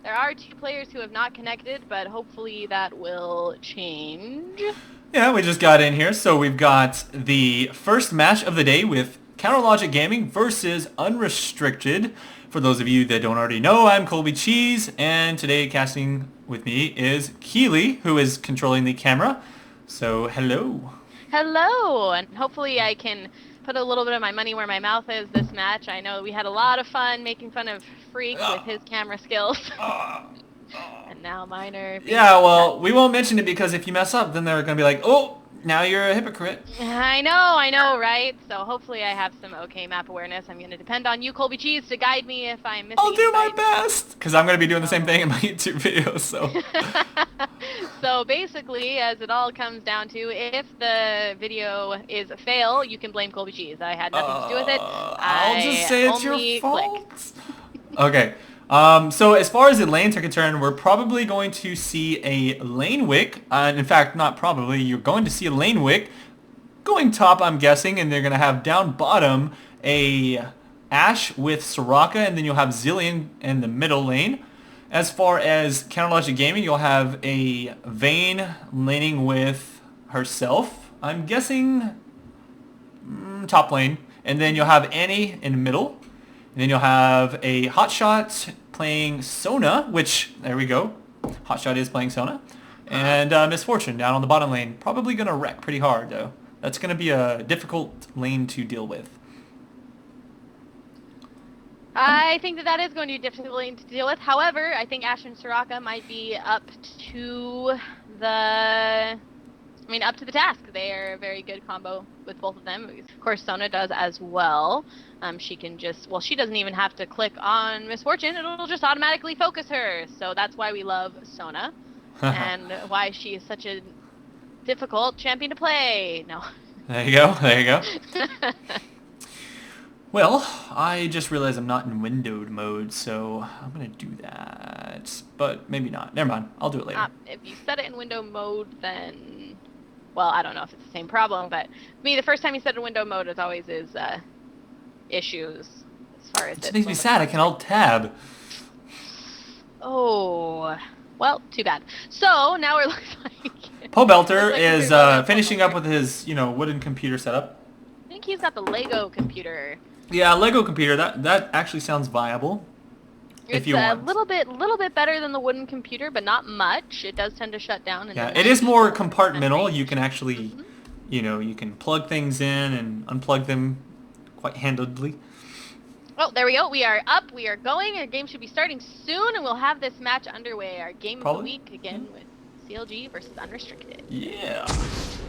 There are 2 players who have not connected, but hopefully that will change. Yeah, we just got in here, so we've got the first match of the day with Counterlogic Gaming versus Unrestricted. For those of you that don't already know, I'm Colby Cheese, and today casting with me is Keely, who is controlling the camera. So, hello. Hello, and hopefully I can put a little bit of my money where my mouth is this match. I know we had a lot of fun making fun of Freak with his camera skills. And now mine are being Yeah, tested. well, we won't mention it because if you mess up, then they're going to be like, oh, now you're a hypocrite. I know, right? So hopefully I have some okay map awareness. I'm going to depend on you, Colby Cheese, to guide me if I'm I'll missing any do my fights. best, because I'm going to be doing the same thing So... in my YouTube videos, so... So basically, as it all comes down to, if the video is a fail, you can blame Colby Cheese. I had nothing to do with it. I'll just I say it's your only click. fault. Okay. So as far as the lanes are concerned, we're probably going to see a lane wick. In fact, not probably. You're going to see a lane wick going top, I'm guessing, and they're going to have down bottom a Ashe with Soraka, and then you'll have Zillion in the middle lane. As far as Counterlogic Gaming, you'll have a Vayne laning with herself. I'm guessing top lane. And then you'll have Annie in the middle. And then you'll have a Hotshot playing Sona, which, there we go. Hotshot is playing Sona. And Misfortune down on the bottom lane. Probably going to wreck pretty hard, though. That's going to be a difficult lane to deal with. I think that is going to be difficult to deal with. However, I think Ashe and Soraka might be up to up to the task. They are a very good combo with both of them. Of course, Sona does as well. She can just, well, she doesn't even have to click on Misfortune. It'll just automatically focus her. So that's why we love Sona and why she is such a difficult champion to play. No. There you go. There you go. Well, I just realized I'm not in windowed mode, so I'm going to do that. But maybe not. Never mind. I'll do it later. If you set it in window mode, then... Well, I don't know if it's the same problem, but me, the first time you set it in window mode, it always is issues as far as it just makes me sad. I can alt-tab. Oh, well, too bad. So, now it looks like... Pobelter is finishing up with his, wooden computer setup. I think he's got the Lego computer. Yeah, Lego computer. That actually sounds viable. It's a little bit better than the wooden computer, but not much. It does tend to shut down. Yeah, it is more compartmental. You can actually, you can plug things in and unplug them quite handedly. Oh, there we go. We are up. We are going. Our game should be starting soon, and we'll have this match underway. Our game of the week again with CLG versus Unrestricted. Yeah.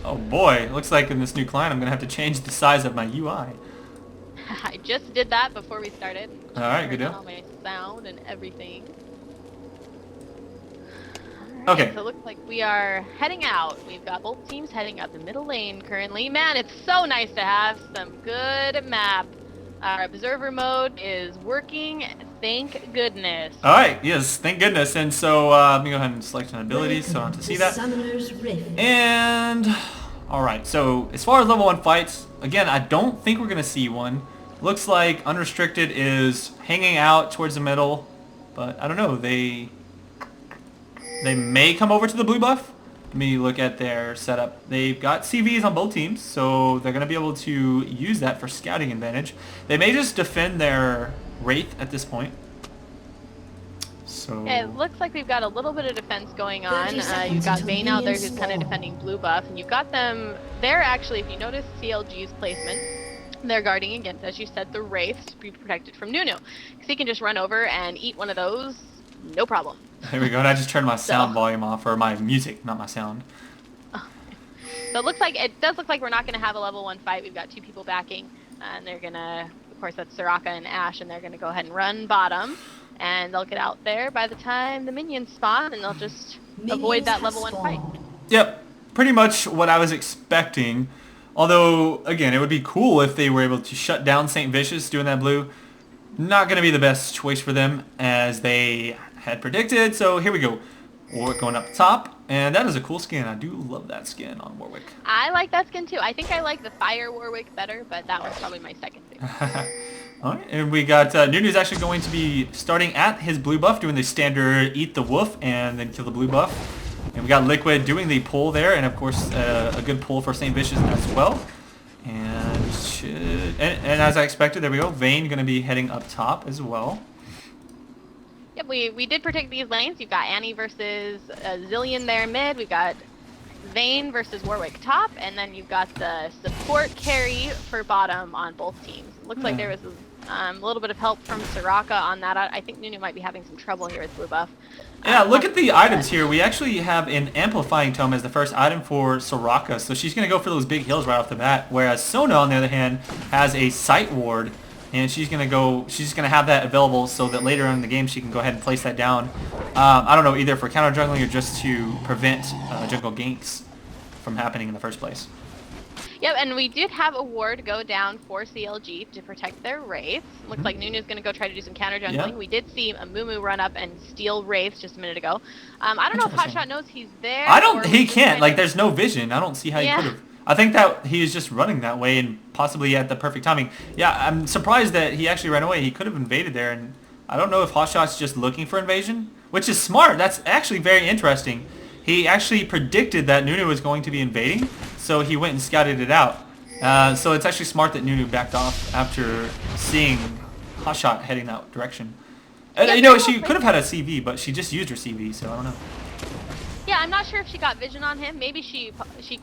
Oh boy, looks like in this new client I'm gonna have to change the size of my UI. I just did that before we started. All right, good deal. All my sound and everything. Right, okay. So it looks like we are heading out. We've got both teams heading out the middle lane currently. Man, it's so nice to have some good map. Our observer mode is working. Thank goodness. All right. Yes. Thank goodness. And so let me go ahead and select an ability so I want to see that. And all right. So as far as level 1 fights, again, I don't think we're gonna see one. Looks like Unrestricted is hanging out towards the middle, but I don't know. They may come over to the blue buff. Let me look at their setup. They've got CVs on both teams, so they're going to be able to use that for scouting advantage. They may just defend their Wraith at this point. So yeah, it looks like we've got a little bit of defense going on. You've got Vayne out there who's kind of defending blue buff, and you've got them there actually, if you notice CLG's placement, they're guarding against, as you said, the Wraiths to be protected from Nunu. Because he can just run over and eat one of those, no problem. There we go, and I just turned my sound volume off, or my music, not my sound. So it does look like we're not going to have a level 1 fight. We've got 2 people backing, and they're going to, of course, that's Soraka and Ashe, and they're going to go ahead and run bottom. And they'll get out there by the time the minions spawn, and they'll just avoid that level 1 fight. Yep, pretty much what I was expecting. Although, again, it would be cool if they were able to shut down St. Vicious doing that blue. Not going to be the best choice for them, as they had predicted. So here we go. Warwick going up top, and that is a cool skin. I do love that skin on Warwick. I like that skin too. I think I like the Fire Warwick better, but that one's probably my second favorite. Alright, and we got Nunu's actually going to be starting at his blue buff, doing the standard eat the wolf and then kill the blue buff. And we got Liquid doing the pull there, and of course a good pull for St. Vicious as well. And as I expected, there we go. Vayne going to be heading up top as well. Yep, we did protect these lanes. You've got Annie versus Zillion there mid. We've got Vayne versus Warwick top, and then you've got the support carry for bottom on both teams. Looks like there was a little bit of help from Soraka on that. I think Nunu might be having some trouble here with blue buff. Yeah, look at the items here. We actually have an Amplifying Tome as the first item for Soraka, so she's going to go for those big heals right off the bat, whereas Sona, on the other hand, has a Sight Ward, and she's going to have that available so that later on in the game she can go ahead and place that down. I don't know, either for counter jungling or just to prevent jungle ganks from happening in the first place. Yep, and we did have a ward go down for CLG to protect their wraiths. Looks like Nunu's going to go try to do some counter jungling. We did see a Mumu run up and steal wraiths just a minute ago. I don't know if Hotshot knows he's there. He can't. Like, there's no vision. I don't see how he could have. I think that he was just running that way and possibly at the perfect timing. Yeah, I'm surprised that he actually ran away. He could have invaded there, and I don't know if Hotshot's just looking for invasion, which is smart. That's actually very interesting. He actually predicted that Nunu was going to be invading, so he went and scouted it out. So it's actually smart that Nunu backed off after seeing Hotshot heading that direction. You know, she could have had a CV, but she just used her CV, so I don't know. Yeah, I'm not sure if she got vision on him. Maybe she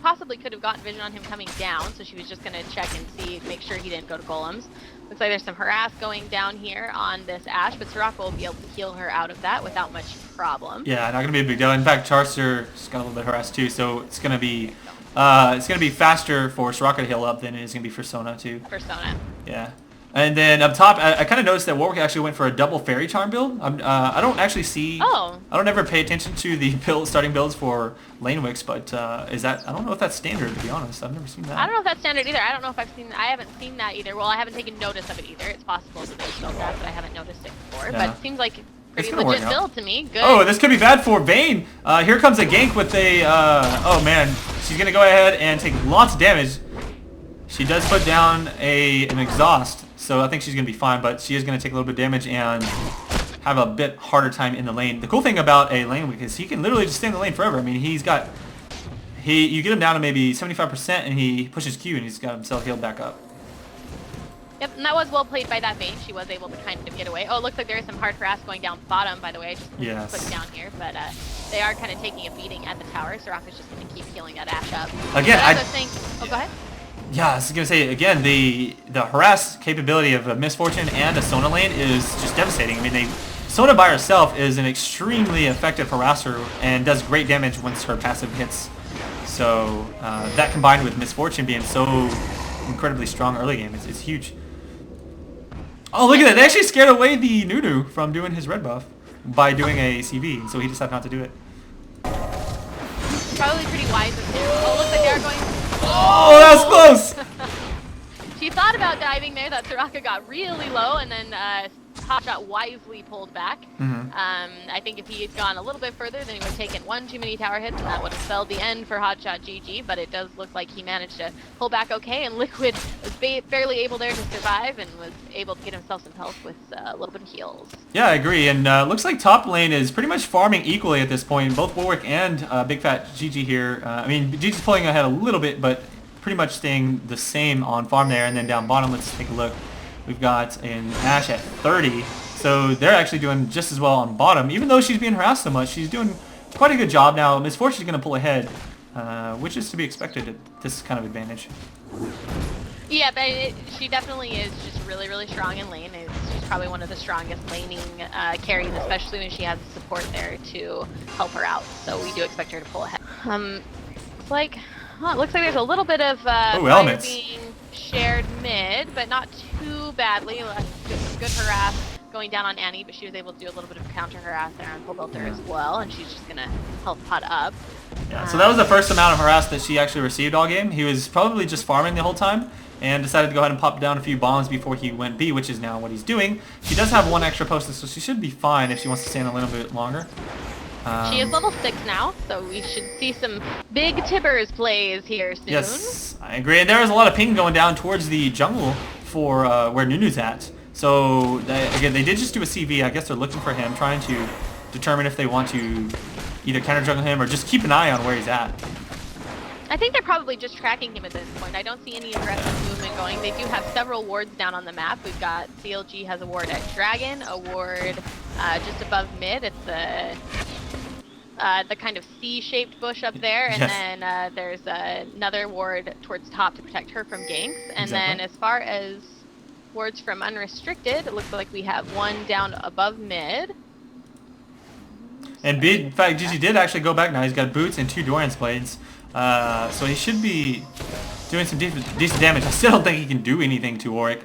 possibly could have gotten vision on him coming down, so she was just going to check and see, make sure he didn't go to golems. Looks like there's some harass going down here on this Ashe, but Soraka will be able to heal her out of that without much problem. Yeah, not going to be a big deal. In fact, Charcer's got a little bit harassed too, so it's going to be faster for Soraka to heal up than it is going to be for Sona too. For Sona. Yeah. And then up top, I kind of noticed that Warwick actually went for a double Fairy Charm build. I don't actually see... I don't ever pay attention to the starting builds for lane wicks, but is that... I don't know if that's standard, to be honest. I've never seen that. I don't know if that's standard either. I don't know if I haven't seen that either. Well, I haven't taken notice of it either. It's possible that they built that, but I haven't noticed it before. Yeah. But it seems like pretty legit build to me. Good. Oh, this could be bad for Vayne. Here comes a gank with a... oh, man. She's going to go ahead and take lots of damage. She does put down an exhaust, so I think she's going to be fine, but she is going to take a little bit of damage and have a bit harder time in the lane. The cool thing about a lane wick is he can literally just stay in the lane forever. I mean, you get him down to maybe 75% and he pushes Q and he's got himself healed back up. Yep, and that was well played by that Vayne. She was able to kind of get away. Oh, it looks like there is some hard harass going down bottom, by the way. I just put it down here, but they are kind of taking a beating at the tower. Soraka's just going to keep healing that Ashe up. Again, go ahead. Yeah, I was going to say, again, the harass capability of a Misfortune and a Sona lane is just devastating. I mean, Sona by herself is an extremely effective harasser and does great damage once her passive hits. So that combined with Misfortune being so incredibly strong early game is huge. Oh, look at that. They actually scared away the Nunu from doing his red buff by doing a CV, so he decided not to do it. Probably pretty wise of him. Oh, looks like they are going... Oh, that was close! She thought about diving there. That Soraka got really low, and then Hotshot wisely pulled back. I think if he had gone a little bit further, then he would have taken one too many tower hits, and that would have spelled the end for Hotshot GG, but it does look like he managed to pull back okay, and Liquid was barely able there to survive and was able to get himself some health with a little bit of heals. Yeah, I agree, and looks like top lane is pretty much farming equally at this point. Both Warwick and Big Fat GG here. I mean, GG's pulling ahead a little bit, but pretty much staying the same on farm there, and then down bottom, let's take a look. We've got an Ashe at 30, so they're actually doing just as well on bottom. Even though she's being harassed so much, she's doing quite a good job now. Misfortune's going to pull ahead, which is to be expected at this kind of advantage. Yeah, but she definitely is just really, really strong in lane. She's probably one of the strongest laning carries, especially when she has the support there to help her out. So we do expect her to pull ahead. It looks like there's a little bit of fire being shared mid, but not too badly. Good harass going down on Annie, but she was able to do a little bit of counter harass there on Full Belter as well, and she's just gonna help pot up. Yeah, so that was the first amount of harass that she actually received all game. He was probably just farming the whole time and decided to go ahead and pop down a few bombs before he went B, which is now what he's doing. She does have one extra post, so she should be fine if she wants to stay in a little bit longer. She is level 6 now, so we should see some big Tibbers plays here soon. Yes, I agree. And there is a lot of ping going down towards the jungle for where Nunu's at. So, again, they did just do a CV. I guess they're looking for him, trying to determine if they want to either counter juggle him or just keep an eye on where he's at. I think they're probably just tracking him at this point. I don't see any aggressive movement going. They do have several wards down on the map. We've got CLG has a ward at Dragon, a ward just above mid. It's the kind of C-shaped bush up there, and then there's another ward towards top to protect her from ganks. And then as far as wards from unrestricted, it looks like we have one down above mid. And in fact, GG did actually go back now. He's got boots and 2 Doran's blades. So he should be doing some decent damage. I still don't think he can do anything to Auric.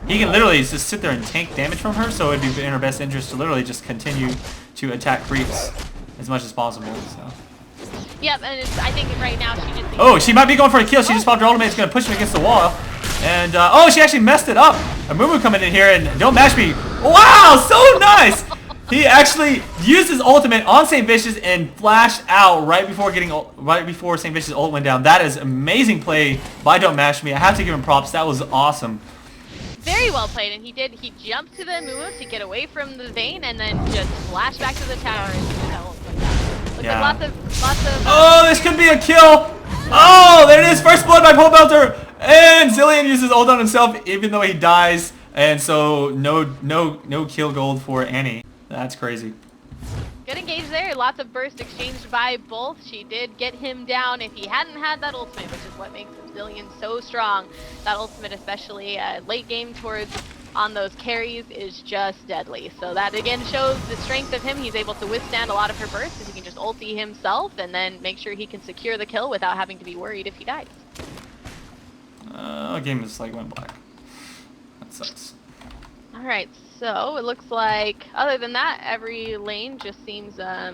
He can literally just sit there and tank damage from her, so it'd be in her best interest to literally just continue to attack creeps as much as possible. So. Yep, and I think right now she just... Oh, she might be going for a kill. She just popped her ultimate. It's going to push him against the wall. And, oh, she actually messed it up. A Mumu coming in here and don't mash me. Wow, so nice. He actually used his ultimate on St. Vicious and flashed out right before St. Vicious' ult went down. That is amazing play by Don't Mash Me. I have to give him props. That was awesome. Very well played, and he jumped to the Mumu to get away from the Vayne and then just flashed back to the tower and that ult went down. Looks like lots of oh, this could be a kill. Oh, there it is. First blood by Pole Belter. And Zilean uses ult on himself even though he dies. And so no kill gold for Annie. That's crazy. Good engage there. Lots of burst exchanged by both. She did get him down. If he hadn't had that ultimate, which is what makes Zilean so strong, that ultimate, especially late game towards on those carries, is just deadly. So that again shows the strength of him. He's able to withstand a lot of her bursts because he can just ulti himself and then make sure he can secure the kill without having to be worried if he dies. Game just like went black. That sucks. All right. So it looks like, other than that, every lane just seems I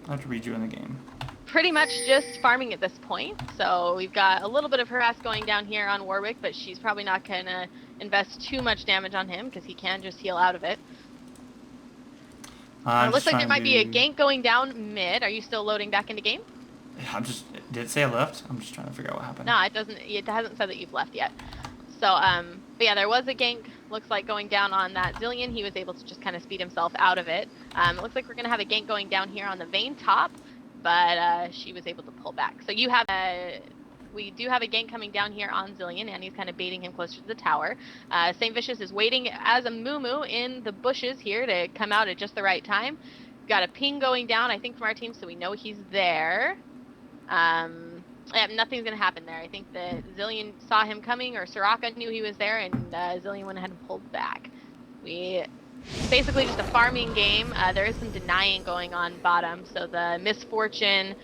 have to read you in the game. pretty much just farming at this point. So we've got a little bit of harass going down here on Warwick, but she's probably not going to invest too much damage on him because he can just heal out of it. It looks like there might be a gank going down mid. Are you still loading back into game? Did it say I left? I'm just trying to figure out what happened. No, it hasn't said that you've left yet. So, but yeah, there was a gank, looks like, going down on that Zilean. He was able to just kind of speed himself out of it. It looks like we're going to have a gank going down here on the Vayne top, but she was able to pull back. So you have we do have a gank coming down here on Zilean, and he's kind of baiting him closer to the tower. St. Vicious is waiting as a Mumu in the bushes here to come out at just the right time. We've got a ping going down, I think, from our team, so we know he's there. Yeah, nothing's going to happen there. I think that Zilean saw him coming, or Soraka knew he was there, and Zilean went ahead and pulled back. Basically just a farming game. There is some denying going on bottom, so the Misfortune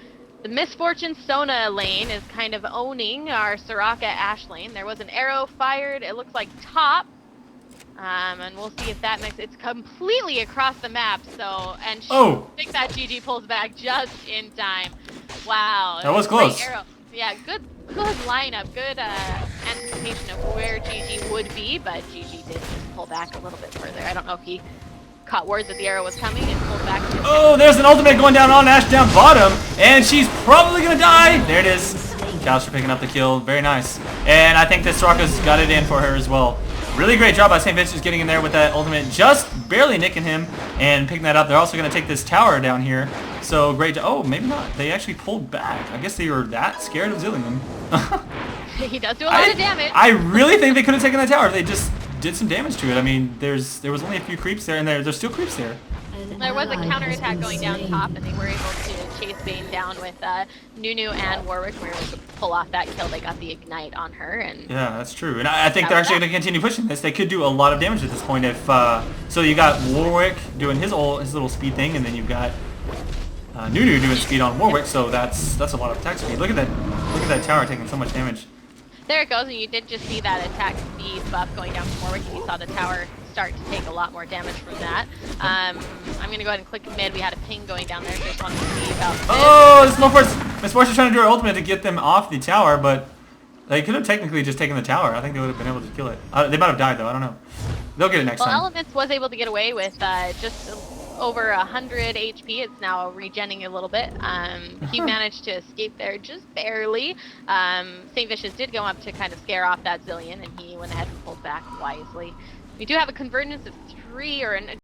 Sona lane is kind of owning our Soraka Ashe lane. There was an arrow fired, it looks like top, and we'll see if that makes it's completely across the map. So, and I think that GG pulls back just in time. Wow, that was close. Arrow. Yeah, good lineup, good anticipation of where GG would be, but GG did just pull back a little bit further. I don't know if he caught word that the arrow was coming and pulled back. Oh, there's an ultimate going down on Ashe down bottom, and she's probably gonna die. There it is. Calster picking up the kill, very nice. And I think that Soraka's got it in for her as well. Really great job by St. Vicious getting in there with that ultimate, just barely nicking him and picking that up. They're also going to take this tower down here. So great. Oh, maybe not. They actually pulled back. I guess they were that scared of Zilean. He does do a lot of damage. I really think they could have taken that tower if they just did some damage to it. I mean, there was only a few creeps there, and there's still creeps there. There was a counterattack going down top, and they were able to chase Vayne down with Nunu and Warwick. We were able to pull off that kill. They got the ignite on her, and yeah, that's true. And I think they're actually going to continue pushing this. They could do a lot of damage at this point if. So you got Warwick doing his little speed thing, and then you've got Nunu doing speed on Warwick. So that's a lot of attack speed. Look at that tower taking so much damage. There it goes, and you did just see that attack speed buff going down from Warwick, and you saw the tower start to take a lot more damage from that. I'm going to go ahead and click mid. We had a ping going down there, so I just wanted to see about this. Oh, Misfortune's trying to do her ultimate to get them off the tower, but they could have technically just taken the tower. I think they would have been able to kill it. They might have died, though. I don't know. They'll get it next time. Well, Elements was able to get away with just over 100 HP. It's now regenning a little bit. He managed to escape there just barely. St. Vicious did go up to kind of scare off that Zilean, and he went ahead and pulled back wisely. We do have a convergence of 3 or a